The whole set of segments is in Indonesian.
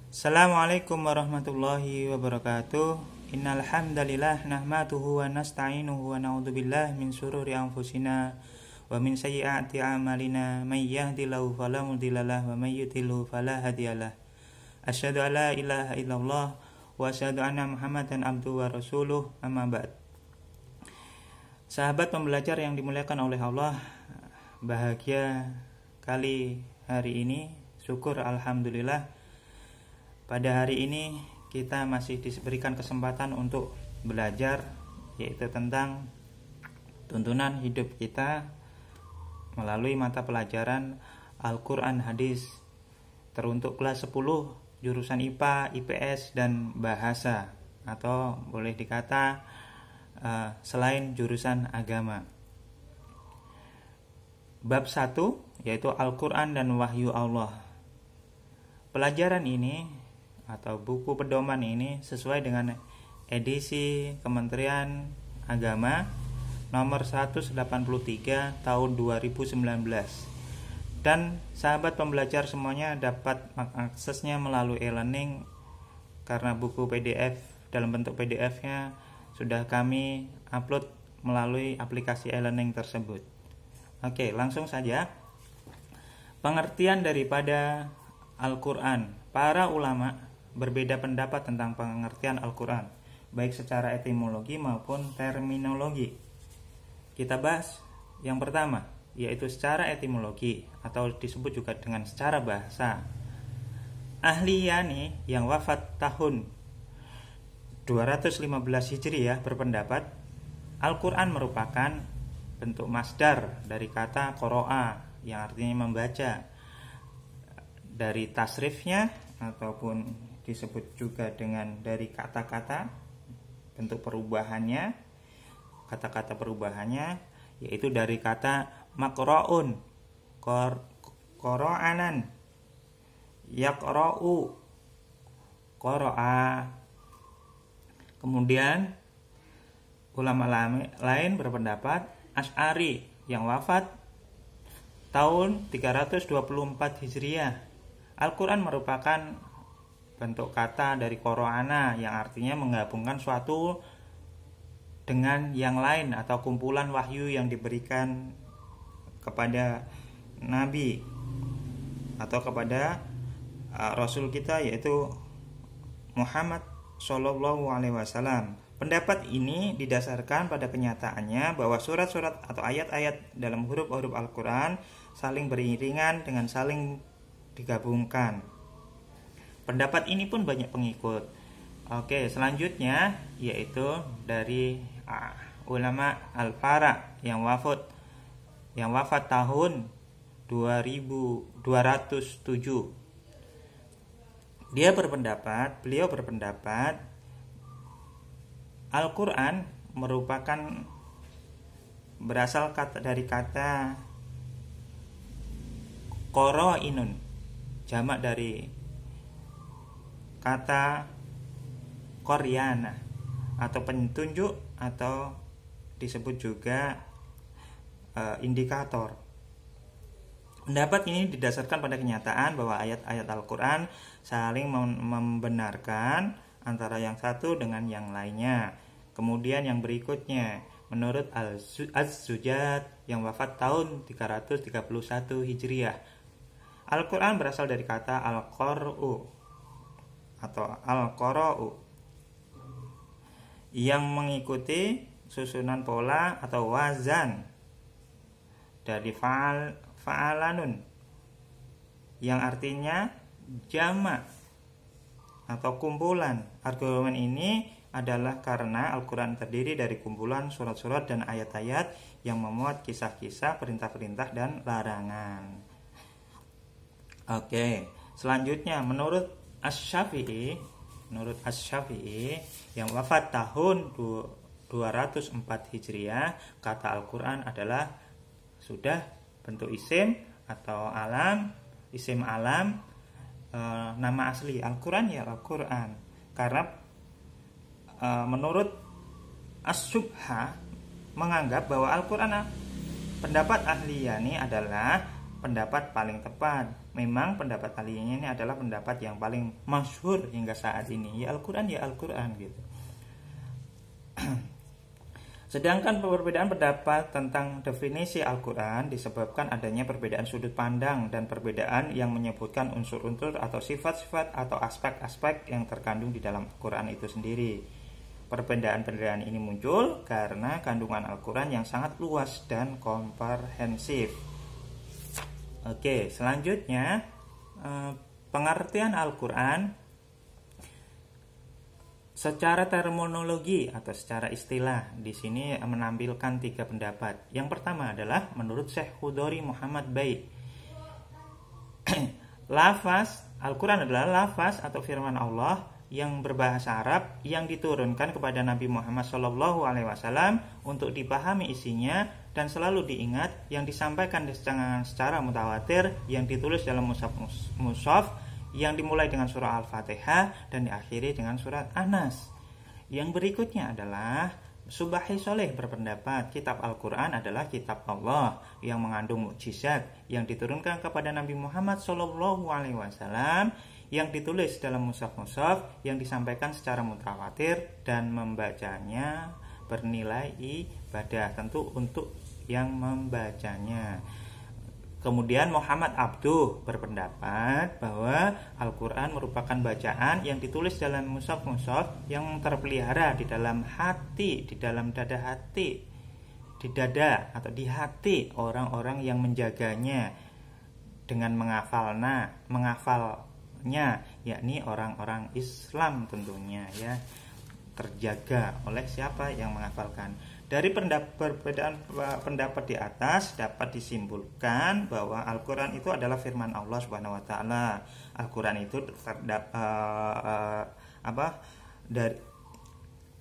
Assalamualaikum warahmatullahi wabarakatuh. Innal hamdalillah nahmaduhu wa nasta'inuhu wa na'udzubillahi min syururi anfusina wa min sayyiati a'malina may yahdihillahu fala mudhillalah wa may yudhlilhu fala hadiyalah. Asyhadu an la ilaha illallah wa asyhadu anna Muhammadan abduhu wa rasuluh. Amma ba'd. Sahabat pembelajar yang dimuliakan oleh Allah, bahagia kali hari ini, syukur alhamdulillah. Pada hari ini kita masih diberikan kesempatan untuk belajar, yaitu tentang tuntunan hidup kita melalui mata pelajaran Al-Quran Hadis teruntuk kelas 10 jurusan IPA, IPS, dan Bahasa, atau boleh dikata selain jurusan agama. Bab 1 yaitu Al-Quran dan Wahyu Allah. Pelajaran ini atau buku pedoman ini sesuai dengan edisi Kementerian Agama nomor 183 tahun 2019, dan sahabat pembelajar semuanya dapat mengaksesnya melalui e-learning karena buku PDF dalam bentuk PDF-nya sudah kami upload melalui aplikasi e-learning tersebut. Oke, langsung saja. Pengertian daripada Al-Quran. Para ulama berbeda pendapat tentang pengertian Al-Quran, baik secara etimologi maupun terminologi. Kita bahas yang pertama, yaitu secara etimologi atau disebut juga dengan secara bahasa. Ahli Yani yang wafat tahun 215 Hijriah berpendapat Al-Quran merupakan bentuk masdar dari kata qoro'a yang artinya membaca, dari tasrifnya ataupun disebut juga dengan dari kata-kata bentuk perubahannya, kata-kata perubahannya yaitu dari kata makro'un, koro'anan, yakro'u, koro'a. Kemudian ulama lain berpendapat Asy'ari yang wafat tahun 324 Hijriah. Al-Quran merupakan bentuk kata dari qoro'ana yang artinya menggabungkan suatu dengan yang lain atau kumpulan wahyu yang diberikan kepada Nabi atau kepada Rasul kita, yaitu Muhammad Shallallahu Alaihi Wasallam. Pendapat ini didasarkan pada kenyataannya bahwa surat-surat atau ayat-ayat dalam huruf-huruf Al-Quran saling beriringan dengan saling digabungkan. Pendapat ini pun banyak pengikut. Oke, selanjutnya yaitu dari ulama Al-Fara yang wafat tahun 2207. Beliau berpendapat Al-Quran merupakan berasal dari kata qoro'inun, jamak dari kata koryana atau petunjuk atau disebut juga indikator. Pendapat ini didasarkan pada kenyataan bahwa ayat-ayat Al-Quran saling membenarkan antara yang satu dengan yang lainnya. Kemudian yang berikutnya, menurut Az-Zujat yang wafat tahun 331 Hijriah, Al-Quran berasal dari kata Al-Qur'u atau Al-Qura'u yang mengikuti susunan pola atau wazan dari fa'alanun yang artinya jamak atau kumpulan. Argumen ini adalah karena Al-Quran terdiri dari kumpulan surat-surat dan ayat-ayat yang memuat kisah-kisah, perintah-perintah, dan larangan. Oke, selanjutnya menurut Asy-Syafi'i yang wafat tahun 204 Hijriah, kata Al-Quran adalah sudah bentuk isim atau alam, isim alam, nama asli Al-Quran ya Al-Quran. Karena menurut As-Subha menganggap bahwa Al-Quran, pendapat ahli Yani adalah pendapat paling tepat. Memang pendapat alinya ini adalah pendapat yang paling masyhur hingga saat ini. Ya Al-Quran gitu. Sedangkan perbedaan pendapat tentang definisi Al-Quran disebabkan adanya perbedaan sudut pandang dan perbedaan yang menyebutkan unsur-unsur atau sifat-sifat atau aspek-aspek yang terkandung di dalam Al-Quran itu sendiri. Perbedaan-perbedaan ini muncul karena kandungan Al-Quran yang sangat luas dan komprehensif. Oke, selanjutnya pengertian Al-Quran secara terminologi atau secara istilah. Di sini menampilkan 3 pendapat. Yang pertama adalah menurut Syekh Khudori Muhammad Baik, lafaz Al-Quran adalah lafaz atau firman Allah yang berbahasa Arab yang diturunkan kepada Nabi Muhammad SAW untuk dipahami isinya dan selalu diingat, yang disampaikan secara mutawatir, yang ditulis dalam mushaf yang dimulai dengan surah Al-Fatihah dan diakhiri dengan surat An-Nas. Yang berikutnya adalah Subahi Soleh berpendapat kitab Al-Quran adalah kitab Allah yang mengandung mukjizat yang diturunkan kepada Nabi Muhammad SAW, yang ditulis dalam mushaf-mushaf yang disampaikan secara mutawatir dan membacanya bernilai ibadah, tentu untuk yang membacanya. Kemudian Muhammad Abduh berpendapat bahwa Al-Quran merupakan bacaan yang ditulis dalam mushaf-mushaf yang terpelihara di dalam hati, di dalam dada hati, di dada atau di hati orang-orang yang menjaganya dengan menghafalnya, yakni orang-orang Islam tentunya ya, terjaga oleh siapa yang menghafalkan. Dari perbedaan pendapat di atas dapat disimpulkan bahwa Al-Quran itu adalah firman Allah Subhanahu wa taala. Al-Quran itu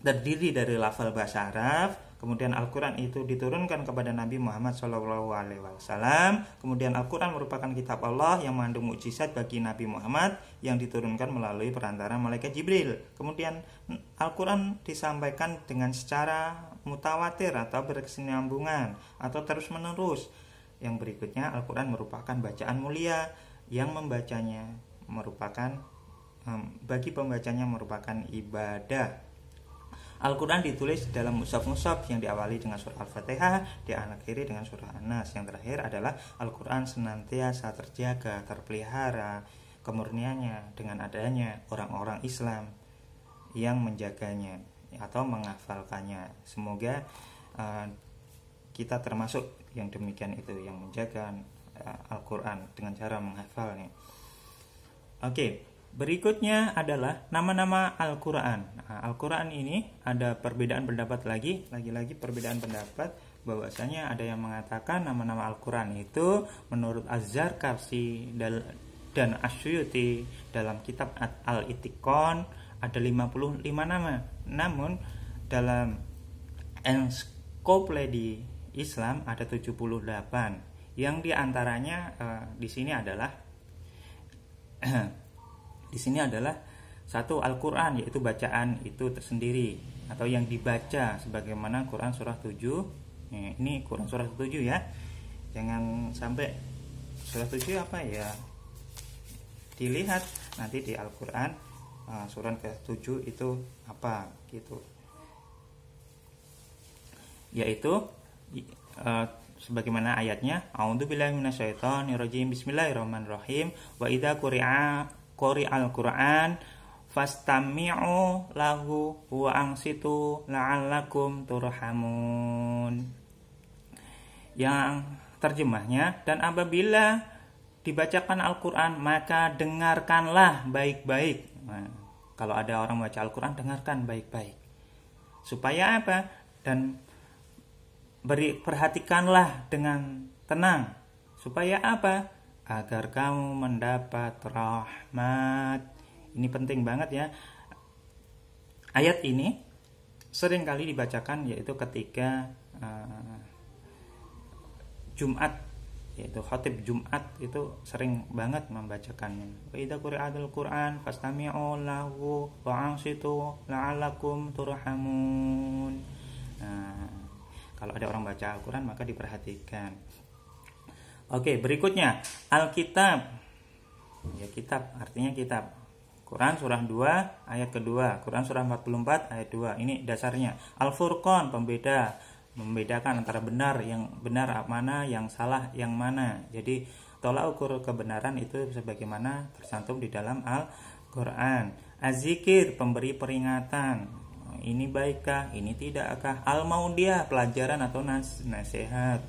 terdiri dari lafal bahasa Arab. Kemudian Al-Quran itu diturunkan kepada Nabi Muhammad SAW. Kemudian Al-Quran merupakan kitab Allah yang mengandung mukjizat bagi Nabi Muhammad yang diturunkan melalui perantara malaikat Jibril. Kemudian Al-Quran disampaikan dengan secara mutawatir atau berkesinambungan atau terus menerus. Yang berikutnya, Al-Quran merupakan bacaan mulia yang membacanya bagi pembacanya merupakan ibadah. Al-Quran ditulis dalam mushaf-mushaf yang diawali dengan surah Al-Fatihah, diakhiri dengan surah An-Nas. Yang terakhir adalah Al-Quran senantiasa terjaga, terpelihara kemurniannya dengan adanya orang-orang Islam yang menjaganya atau menghafalkannya. Semoga kita termasuk yang demikian itu, yang menjaga Al-Quran dengan cara menghafalnya. Oke, berikutnya adalah nama-nama Al-Quran. Al-Quran ini ada perbedaan pendapat lagi perbedaan pendapat, bahwasanya ada yang mengatakan nama-nama Al-Quran itu menurut Az-Zarkashi dan Asyuyuti dalam kitab Al-Itiqon ada 55 nama. Namun dalam ensiklopedia Islam ada 78, yang diantaranya di sini adalah satu Al-Quran, yaitu bacaan itu tersendiri atau yang dibaca, sebagaimana Quran surah 7. Ini Quran surah 7 ya, jangan sampai surah 7 apa ya, dilihat nanti di Al-Quran surah ke-7 itu apa gitu, yaitu sebagaimana ayatnya, a'udzubillahi minasyaitonirrajim, bismillahirrahmanirrahim, wa idza quri'al Qur'an fastami'u lahu wa ansitu la'allakum turhamun. Yang terjemahnya, dan apabila dibacakan Al-Quran maka dengarkanlah baik-baik. Kalau ada orang membaca Al-Quran, dengarkan baik-baik. Supaya apa? Dan perhatikanlah dengan tenang. Supaya apa? Agar kamu mendapat rahmat. Ini penting banget ya. Ayat ini sering kali dibacakan, yaitu ketika Jumat, yaitu khatib Jumat itu sering banget membacakannya. Wa idza quri'atul Qur'an fastami'u lahu wa ansitu la'allakum turhamun. Nah, kalau ada orang baca Al-Quran maka diperhatikan. Oke, berikutnya Alkitab. Ya, kitab artinya kitab. Quran surah 2 ayat kedua, Quran surah 44 ayat 2. Ini dasarnya. Al-Furqan, pembeda, membedakan antara benar yang benar mana, yang salah yang mana. Jadi tolak ukur kebenaran itu sebagaimana tercantum di dalam Al-Quran. Az-Zikir, pemberi peringatan. Ini baikkah, ini tidakkah? Al-Maudiyah, pelajaran atau nasihat.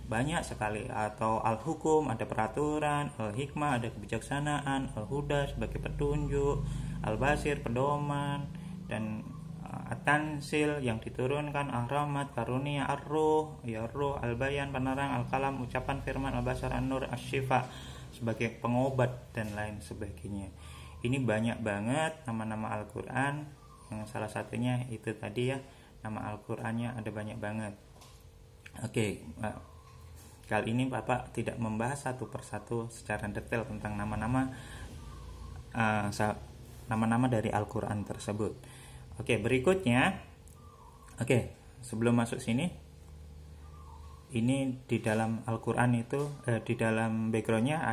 Banyak sekali. Atau Al-Hukum, ada peraturan. Al-Hikmah, ada kebijaksanaan. Al-Huda, sebagai petunjuk. Al-Basir, pedoman. Dan At-Tansil, yang diturunkan. Ar-Rahmat, karunia. Ar-Ruh, ya Ruh. Al-Bayan, penerang. Al-Kalam, ucapan firman. Al-Basar, An-Nur, Asy-Syifa, sebagai pengobat dan lain sebagainya. Ini banyak banget nama-nama Al-Quran. Yang salah satunya itu tadi ya, nama Al-Qurannya ada banyak banget. Oke, kali ini Bapak tidak membahas satu persatu secara detail tentang nama-nama dari Al-Quran tersebut. Oke, berikutnya. Oke, sebelum masuk sini, ini di dalam Al-Quran itu di dalam backgroundnya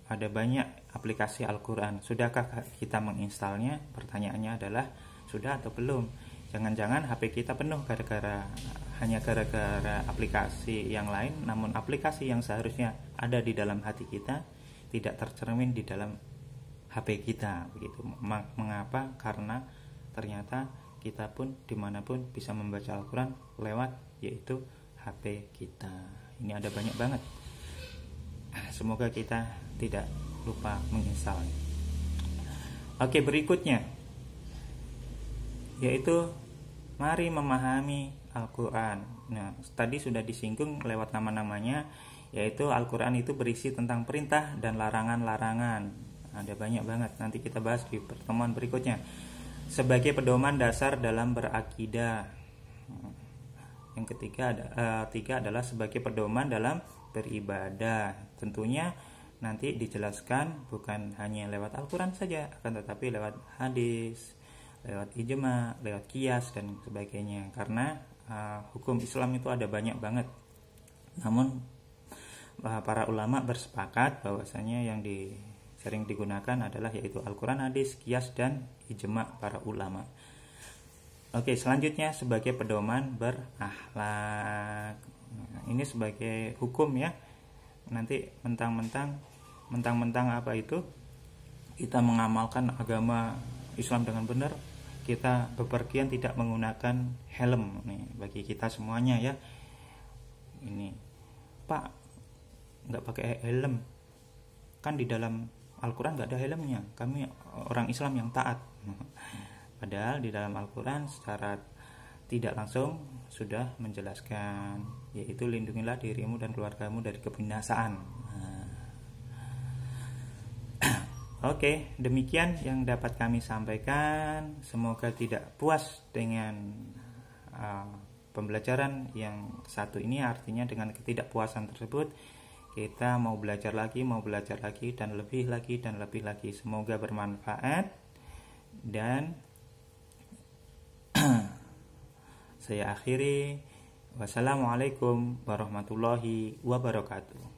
ada banyak aplikasi Al-Quran. Sudahkah kita menginstalnya? Pertanyaannya adalah sudah atau belum? Jangan-jangan HP kita penuh hanya gara-gara aplikasi yang lain, namun aplikasi yang seharusnya ada di dalam hati kita tidak tercermin di dalam HP kita, begitu. Mengapa? Karena ternyata kita pun dimanapun bisa membaca Al-Quran lewat yaitu HP kita. Ini ada banyak banget. Semoga kita tidak lupa menginstal. Oke, berikutnya yaitu mari memahami Al-Quran. Nah, tadi sudah disinggung lewat nama-namanya, yaitu Al-Quran itu berisi tentang perintah dan larangan-larangan. Ada banyak banget, nanti kita bahas di pertemuan berikutnya. Sebagai pedoman dasar dalam berakidah. Yang ketiga adalah sebagai pedoman dalam beribadah. Tentunya nanti dijelaskan bukan hanya lewat Al-Quran saja, akan tetapi lewat hadis, lewat ijma, lewat qiyas dan sebagainya. Karena hukum Islam itu ada banyak banget. Namun para ulama bersepakat bahwasanya yang sering digunakan adalah yaitu Al-Quran, hadis, qiyas dan ijma para ulama. Oke, selanjutnya sebagai pedoman berakhlak. Ini sebagai hukum ya. Nanti mentang-mentang apa itu kita mengamalkan agama Islam dengan benar, kita bepergian tidak menggunakan helm nih bagi kita semuanya ya. Ini, Pak, nggak pakai helm, kan di dalam Al-Quran nggak ada helmnya, kami orang Islam yang taat. Padahal di dalam Al-Quran secara tidak langsung sudah menjelaskan, yaitu lindungilah dirimu dan keluargamu dari kebinasaan. Oke, demikian yang dapat kami sampaikan. Semoga tidak puas dengan pembelajaran yang satu ini. Artinya dengan ketidakpuasan tersebut kita mau belajar lagi dan lebih lagi. Semoga bermanfaat. Dan saya akhiri. Wassalamualaikum warahmatullahi wabarakatuh.